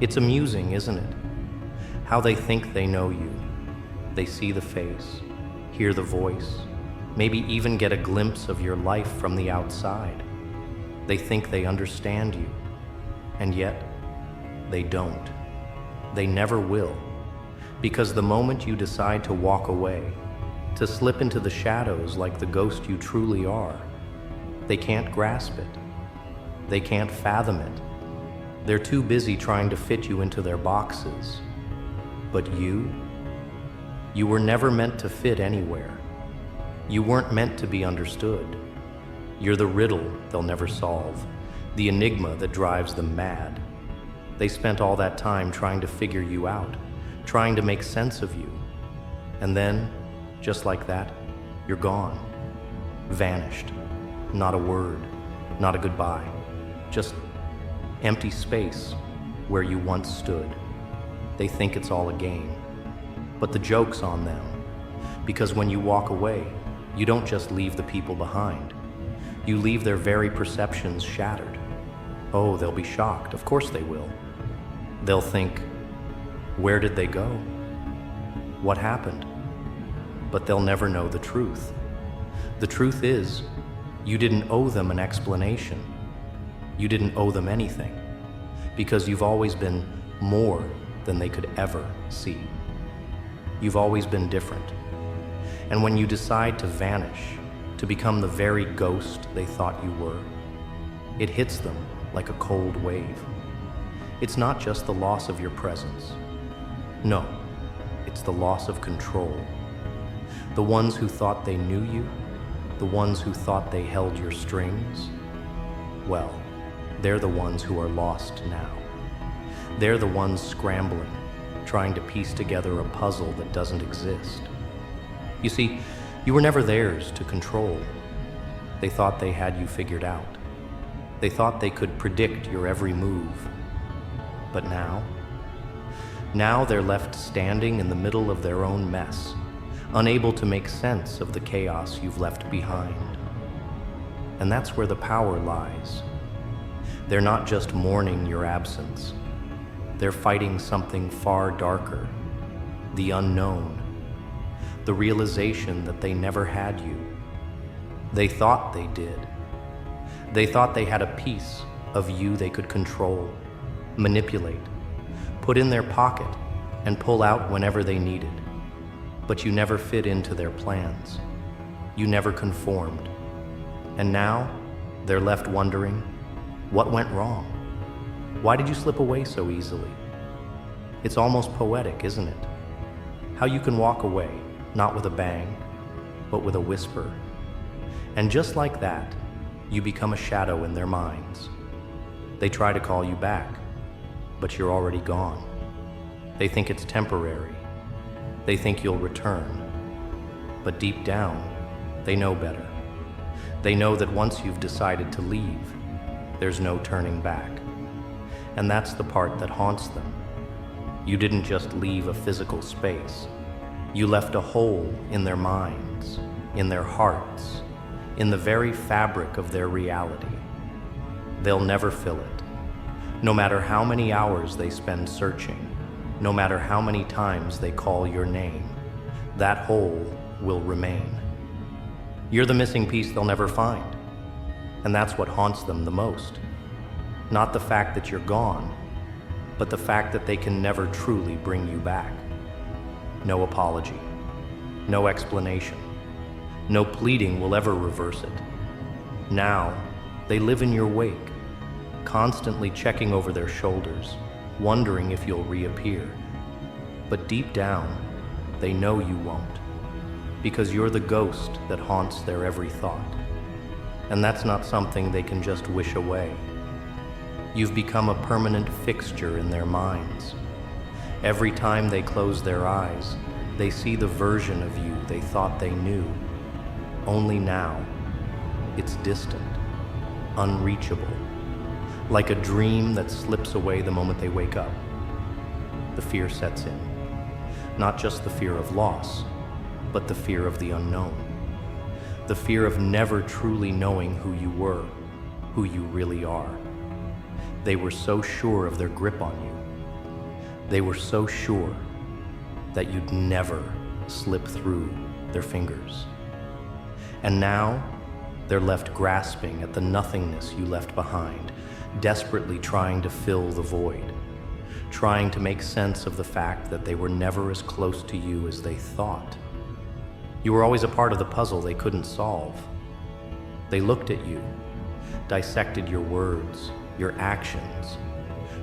It's amusing, isn't it? How they think they know you. They see the face, hear the voice, maybe even get a glimpse of your life from the outside. They think they understand you, and yet they don't. They never will, because the moment you decide to walk away, to slip into the shadows like the ghost you truly are, they can't grasp it. They can't fathom it. They're too busy trying to fit you into their boxes. But you were never meant to fit anywhere. You weren't meant to be understood. You're the riddle they'll never solve, the enigma that drives them mad. They spent all that time trying to figure you out, trying to make sense of you. And then, just like that, you're gone. Vanished. Not a word, not a goodbye. Just empty space where you once stood. They think it's all a game. But the joke's on them. Because when you walk away, you don't just leave the people behind. You leave their very perceptions shattered. Oh, they'll be shocked. Of course they will. They'll think, where did they go? What happened? But they'll never know the truth. The truth is, you didn't owe them an explanation. You didn't owe them anything, because you've always been more than they could ever see. You've always been different. And when you decide to vanish, to become the very ghost they thought you were, it hits them like a cold wave. It's not just the loss of your presence. No, it's the loss of control. The ones who thought they knew you, the ones who thought they held your strings, well, they're the ones who are lost now. They're the ones scrambling, trying to piece together a puzzle that doesn't exist. You see, you were never theirs to control. They thought they had you figured out. They thought they could predict your every move. But now they're left standing in the middle of their own mess, unable to make sense of the chaos you've left behind. And that's where the power lies. They're not just mourning your absence. They're fighting something far darker, the unknown, the realization that they never had you. They thought they did. They thought they had a piece of you they could control, manipulate, put in their pocket, and pull out whenever they needed. But you never fit into their plans. You never conformed. And now, they're left wondering, what went wrong? Why did you slip away so easily? It's almost poetic, isn't it? How you can walk away, not with a bang, but with a whisper. And just like that, you become a shadow in their minds. They try to call you back, but you're already gone. They think it's temporary. They think you'll return. But deep down, they know better. They know that once you've decided to leave, there's no turning back. And that's the part that haunts them. You didn't just leave a physical space. You left a hole in their minds, in their hearts, in the very fabric of their reality. They'll never fill it. No matter how many hours they spend searching, no matter how many times they call your name, that hole will remain. You're the missing piece they'll never find. And that's what haunts them the most. Not the fact that you're gone, but the fact that they can never truly bring you back. No apology, no explanation, no pleading will ever reverse it. Now, they live in your wake, constantly checking over their shoulders, wondering if you'll reappear. But deep down, they know you won't, because you're the ghost that haunts their every thought. And that's not something they can just wish away. You've become a permanent fixture in their minds. Every time they close their eyes, they see the version of you they thought they knew. Only now, it's distant, unreachable, like a dream that slips away the moment they wake up. The fear sets in. Not just the fear of loss, but the fear of the unknown. The fear of never truly knowing who you were, who you really are. They were so sure of their grip on you, They were so sure that you'd never slip through their fingers. And now they're left grasping at the nothingness you left behind, desperately trying to fill the void, trying to make sense of the fact that they were never as close to you as they thought. You were always a part of the puzzle they couldn't solve. They looked at you, dissected your words, your actions,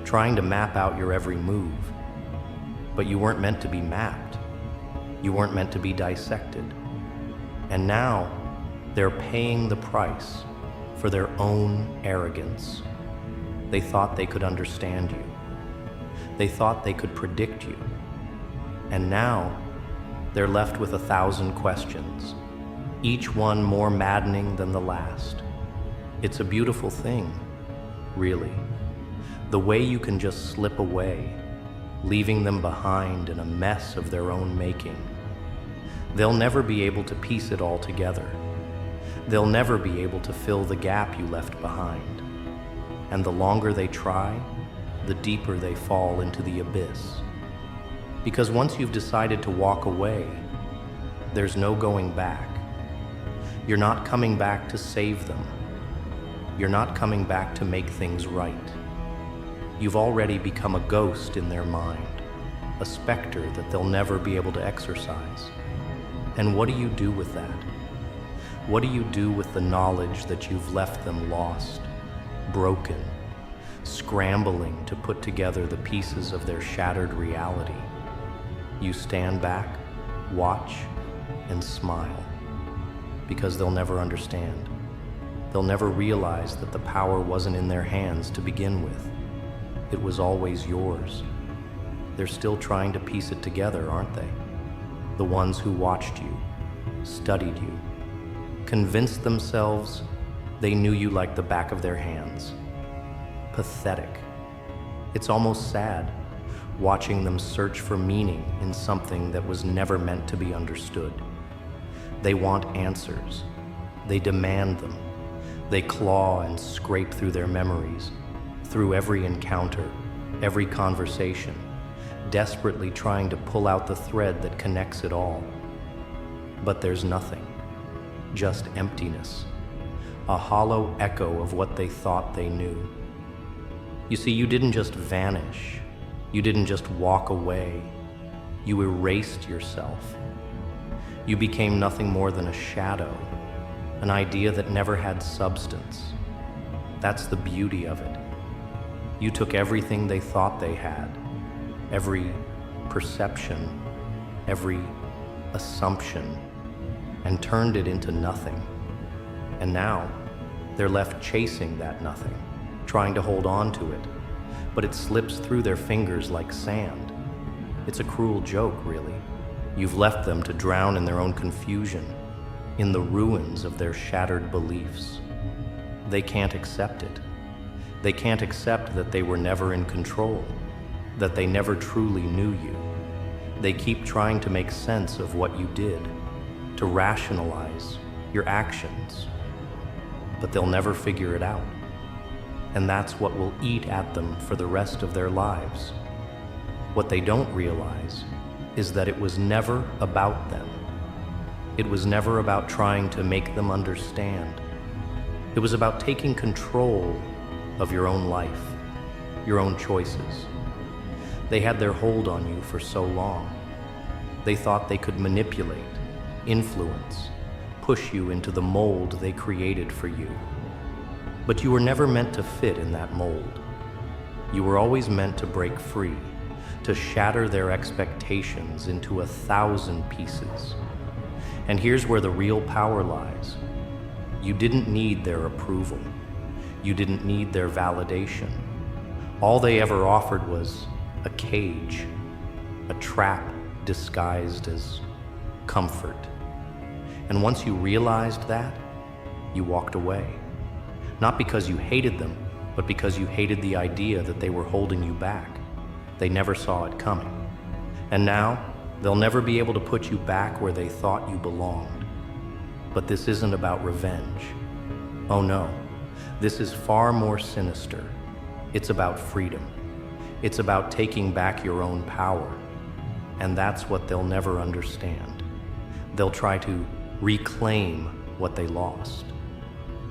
trying to map out your every move. But you weren't meant to be mapped. You weren't meant to be dissected. And now they're paying the price for their own arrogance. They thought they could understand you. They thought they could predict you. And now they're left with 1,000 questions, each one more maddening than the last. It's a beautiful thing, really. The way you can just slip away, leaving them behind in a mess of their own making. They'll never be able to piece it all together. They'll never be able to fill the gap you left behind. And the longer they try, the deeper they fall into the abyss. Because once you've decided to walk away, there's no going back. You're not coming back to save them. You're not coming back to make things right. You've already become a ghost in their mind, a specter that they'll never be able to exorcise. And what do you do with that? What do you do with the knowledge that you've left them lost, broken, scrambling to put together the pieces of their shattered reality? You stand back, watch, and smile, because they'll never understand. They'll never realize that the power wasn't in their hands to begin with. It was always yours. They're still trying to piece it together, aren't they? The ones who watched you, studied you, convinced themselves they knew you like the back of their hands. Pathetic. It's almost sad, watching them search for meaning in something that was never meant to be understood. They want answers. They demand them. They claw and scrape through their memories, through every encounter, every conversation, desperately trying to pull out the thread that connects it all. But there's nothing, just emptiness, a hollow echo of what they thought they knew. You see, you didn't just vanish. You didn't just walk away. You erased yourself. You became nothing more than a shadow, an idea that never had substance. That's the beauty of it. You took everything they thought they had, every perception, every assumption, and turned it into nothing. And now, they're left chasing that nothing, trying to hold on to it, but it slips through their fingers like sand. It's a cruel joke, really. You've left them to drown in their own confusion, in the ruins of their shattered beliefs. They can't accept it. They can't accept that they were never in control, that they never truly knew you. They keep trying to make sense of what you did, to rationalize your actions, but they'll never figure it out. And that's what will eat at them for the rest of their lives. What they don't realize is that it was never about them. It was never about trying to make them understand. It was about taking control of your own life, your own choices. They had their hold on you for so long. They thought they could manipulate, influence, push you into the mold they created for you. But you were never meant to fit in that mold. You were always meant to break free, to shatter their expectations into 1,000 pieces. And here's where the real power lies. You didn't need their approval. You didn't need their validation. All they ever offered was a cage, a trap disguised as comfort. And once you realized that, you walked away. Not because you hated them, but because you hated the idea that they were holding you back. They never saw it coming. And now, they'll never be able to put you back where they thought you belonged. But this isn't about revenge. Oh no, this is far more sinister. It's about freedom. It's about taking back your own power, and that's what they'll never understand. They'll try to reclaim what they lost.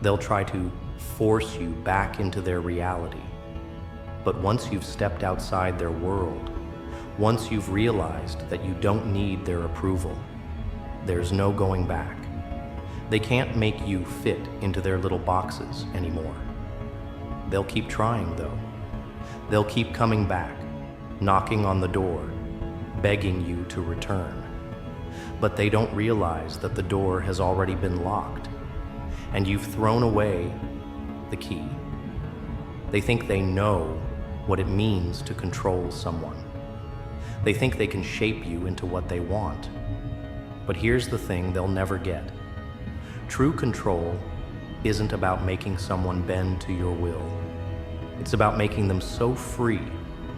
They'll try to force you back into their reality. But once you've stepped outside their world, once you've realized that you don't need their approval, there's no going back. They can't make you fit into their little boxes anymore. They'll keep trying, though. They'll keep coming back, knocking on the door, begging you to return. But they don't realize that the door has already been locked, and you've thrown away the key. They think they know what it means to control someone. They think they can shape you into what they want. But here's the thing they'll never get. True control isn't about making someone bend to your will. It's about making them so free,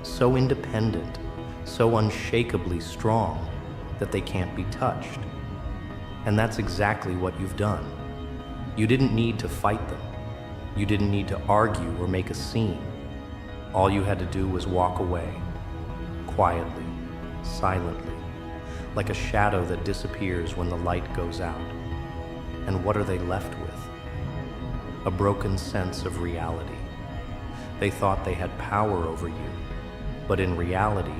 so independent, so unshakably strong that they can't be touched. And that's exactly what you've done. You didn't need to fight them. You didn't need to argue or make a scene. All you had to do was walk away, quietly, silently, like a shadow that disappears when the light goes out. And what are they left with? A broken sense of reality. They thought they had power over you, but in reality,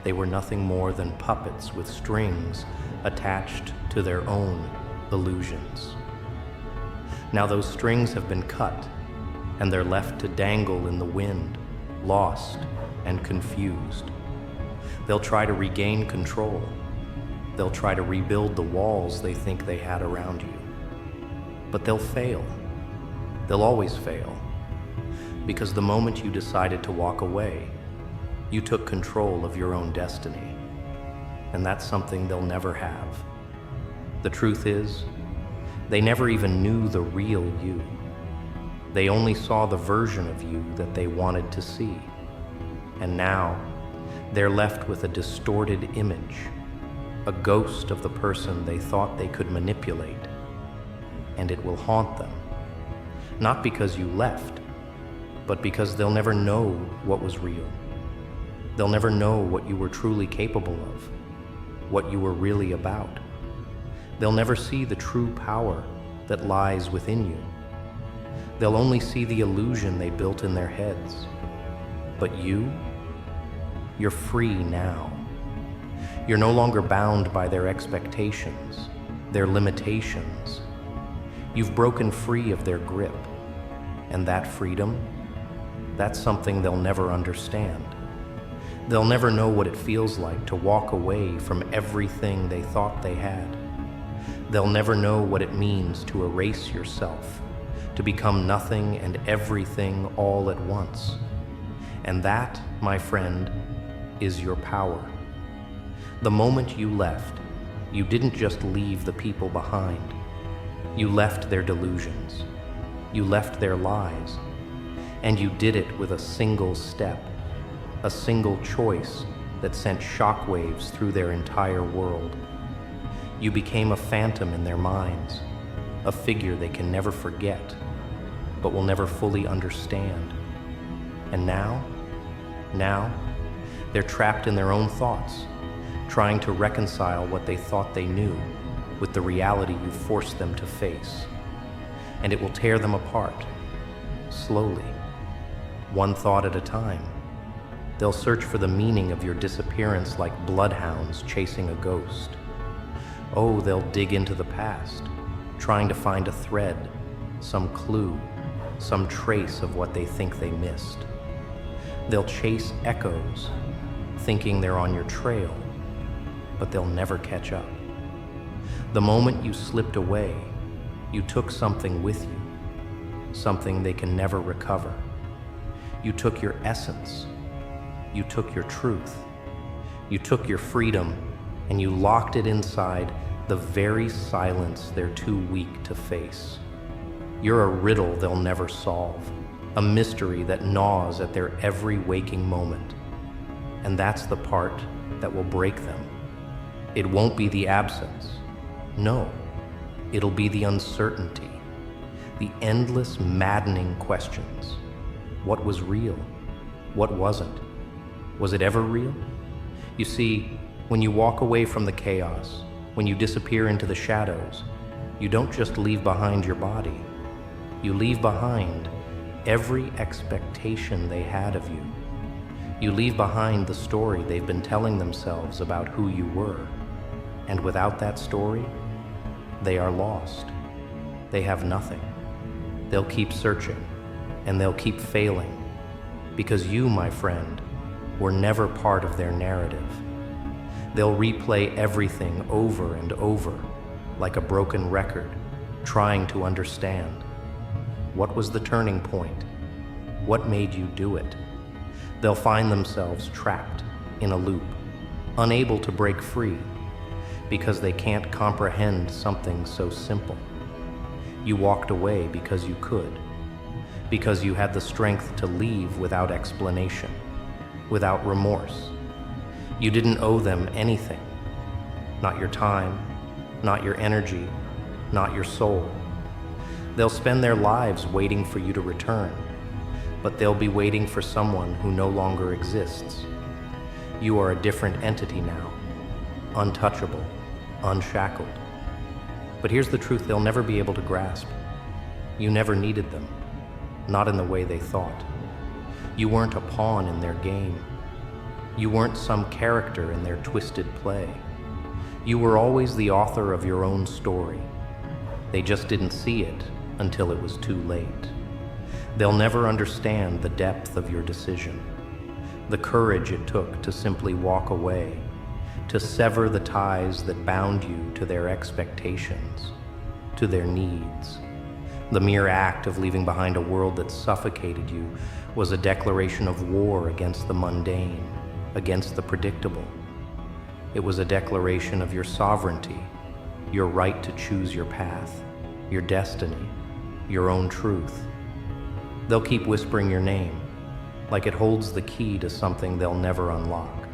they were nothing more than puppets with strings attached to their own illusions. Now those strings have been cut, and they're left to dangle in the wind, lost and confused. They'll try to regain control. They'll try to rebuild the walls they think they had around you. But they'll fail. They'll always fail. Because the moment you decided to walk away, you took control of your own destiny. And that's something they'll never have. The truth is, they never even knew the real you. They only saw the version of you that they wanted to see. And now, they're left with a distorted image, a ghost of the person they thought they could manipulate. And it will haunt them. Not because you left, but because they'll never know what was real. They'll never know what you were truly capable of, what you were really about. They'll never see the true power that lies within you. They'll only see the illusion they built in their heads. But you're free now. You're no longer bound by their expectations, their limitations. You've broken free of their grip. And that freedom, that's something they'll never understand. They'll never know what it feels like to walk away from everything they thought they had. They'll never know what it means to erase yourself, to become nothing and everything all at once. And that, my friend, is your power. The moment you left, you didn't just leave the people behind. You left their delusions. You left their lies. And you did it with a single step, a single choice that sent shockwaves through their entire world. You became a phantom in their minds, a figure they can never forget, but will never fully understand. And now, they're trapped in their own thoughts, trying to reconcile what they thought they knew with the reality you forced them to face. And it will tear them apart, slowly, one thought at a time. They'll search for the meaning of your disappearance like bloodhounds chasing a ghost. Oh, they'll dig into the past, trying to find a thread, some clue, some trace of what they think they missed. They'll chase echoes, thinking they're on your trail, but they'll never catch up. The moment you slipped away, you took something with you, something they can never recover. You took your essence. You took your truth. You took your freedom, and you locked it inside the very silence they're too weak to face. You're a riddle they'll never solve, a mystery that gnaws at their every waking moment. And that's the part that will break them. It won't be the absence. No, it'll be the uncertainty, the endless, maddening questions. What was real? What wasn't? Was it ever real? You see, when you walk away from the chaos, when you disappear into the shadows, you don't just leave behind your body. You leave behind every expectation they had of you. You leave behind the story they've been telling themselves about who you were. And without that story, they are lost. They have nothing. They'll keep searching, and they'll keep failing, because you, my friend, were never part of their narrative. They'll replay everything over and over, like a broken record, trying to understand. What was the turning point? What made you do it? They'll find themselves trapped in a loop, unable to break free, because they can't comprehend something so simple. You walked away because you could, because you had the strength to leave without explanation, without remorse. You didn't owe them anything, not your time, not your energy, not your soul. They'll spend their lives waiting for you to return, but they'll be waiting for someone who no longer exists. You are a different entity now, untouchable, unshackled. But here's the truth they'll never be able to grasp. You never needed them, not in the way they thought. You weren't a pawn in their game. You weren't some character in their twisted play. You were always the author of your own story. They just didn't see it until it was too late. They'll never understand the depth of your decision, the courage it took to simply walk away, to sever the ties that bound you to their expectations, to their needs. The mere act of leaving behind a world that suffocated you was a declaration of war against the mundane, against the predictable. It was a declaration of your sovereignty, your right to choose your path, your destiny, your own truth. They'll keep whispering your name, like it holds the key to something they'll never unlock.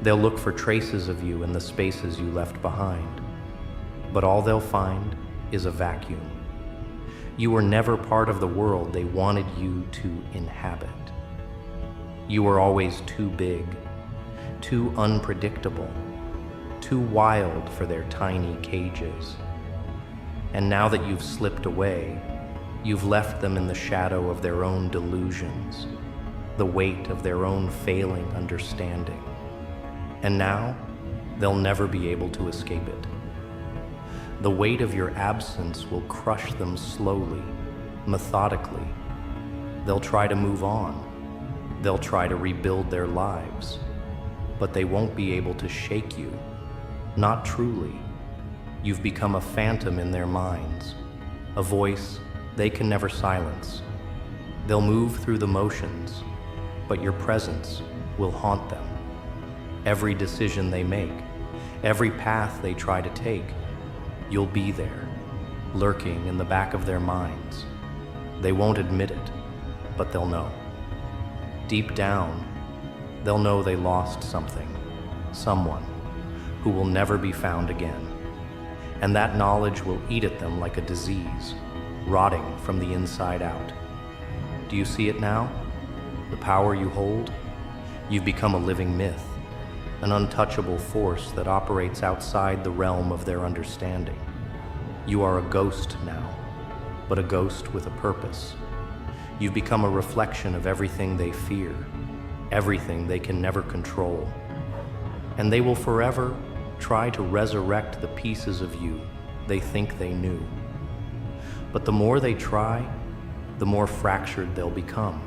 They'll look for traces of you in the spaces you left behind, but all they'll find is a vacuum. You were never part of the world they wanted you to inhabit. You were always too big, too unpredictable, too wild for their tiny cages. And now that you've slipped away, you've left them in the shadow of their own delusions, the weight of their own failing understanding. And now, they'll never be able to escape it. The weight of your absence will crush them slowly, methodically. They'll try to move on. They'll try to rebuild their lives. But they won't be able to shake you. Not truly. You've become a phantom in their minds, a voice they can never silence. They'll move through the motions, but your presence will haunt them. Every decision they make, every path they try to take, you'll be there, lurking in the back of their minds. They won't admit it, but they'll know. Deep down, they'll know they lost something, someone who will never be found again. And that knowledge will eat at them like a disease, rotting from the inside out. Do you see it now? The power you hold? You've become a living myth, an untouchable force that operates outside the realm of their understanding. You are a ghost now, but a ghost with a purpose. You've become a reflection of everything they fear, everything they can never control. And they will forever try to resurrect the pieces of you they think they knew. But the more they try, the more fractured they'll become,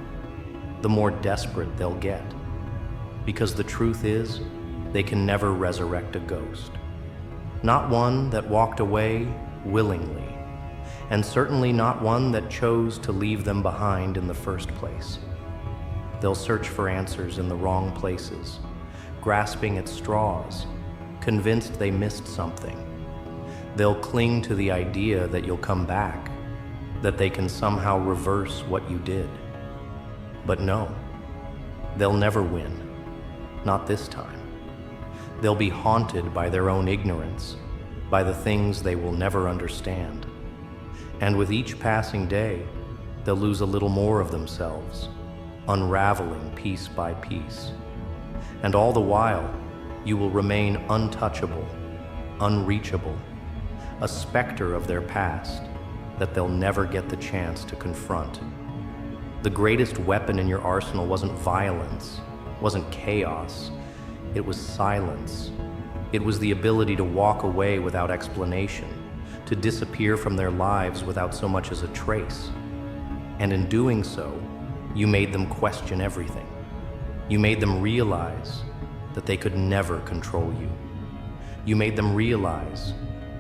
the more desperate they'll get. Because the truth is, they can never resurrect a ghost. Not one that walked away willingly, and certainly not one that chose to leave them behind in the first place. They'll search for answers in the wrong places, grasping at straws, convinced they missed something. They'll cling to the idea that you'll come back, that they can somehow reverse what you did. But no, they'll never win, not this time. They'll be haunted by their own ignorance, by the things they will never understand. And with each passing day, they'll lose a little more of themselves, unraveling piece by piece, And all the while, you will remain untouchable, unreachable, a specter of their past that they'll never get the chance to confront. The greatest weapon in your arsenal wasn't violence, wasn't chaos. It was silence. It was the ability to walk away without explanation, to disappear from their lives without so much as a trace. And in doing so, you made them question everything. You made them realize that they could never control you. You made them realize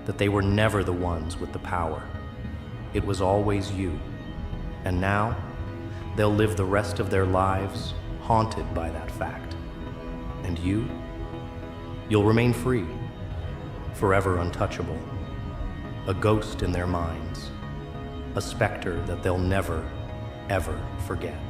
that they were never the ones with the power. It was always you. And now, they'll live the rest of their lives haunted by that fact. And you'll remain free, forever untouchable, a ghost in their minds, a specter that they'll never, ever forget.